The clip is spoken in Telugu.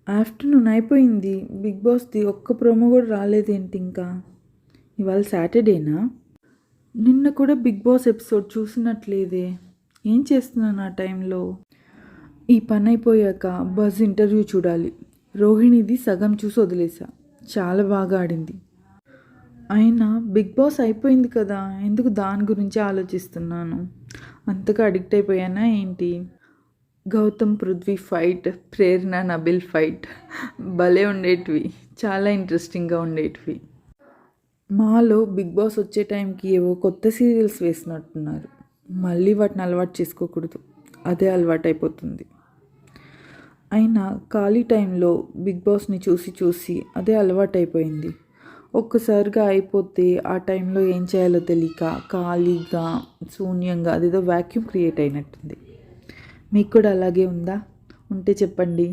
ఆఫ్టర్నూన్ అయిపోయింది. బిగ్ బాస్‌ది ఒక్క ప్రోమో కూడా రాలేదేంటి ఇంకా? ఇవాళ సాటర్డేనా? నిన్న కూడా బిగ్ బాస్ ఎపిసోడ్ చూసినట్లేదే. ఏం చేస్తున్నాను ఆ టైంలో? ఈ పని అయిపోయాక బజ్ ఇంటర్వ్యూ చూడాలి. రోహిణిది సగం చూసి వదిలేసా. చాలా బాగా ఆడింది. అయినా బిగ్ బాస్ అయిపోయింది కదా, ఎందుకు దాని గురించి ఆలోచిస్తున్నాను? అంతగా అడిక్ట్ అయిపోయానా ఏంటి? గౌతమ్ పృథ్వీ ఫైట్, ప్రేరణ నబిల్ ఫైట్ భలే ఉండేటివి. చాలా ఇంట్రెస్టింగ్గా ఉండేటివి. మాలో బిగ్ బాస్ వచ్చే టైంకి ఏవో కొత్త సీరియల్స్ వేసినట్టున్నారు. మళ్ళీ వాటిని అలవాటు చేసుకోకూడదు, అదే అలవాటు అయిపోతుంది. అయినా ఖాళీ టైంలో బిగ్ బాస్ని చూసి చూసి అదే అలవాటు అయిపోయింది. ఒక్కసారిగా అయిపోతే ఆ టైంలో ఏం చేయాలో తెలియక ఖాళీగా శూన్యంగా అదేదో వ్యాక్యూమ్ క్రియేట్ అయినట్టుంది. మీకు కూడా అలాగే ఉందా? ఉంటే చెప్పండి.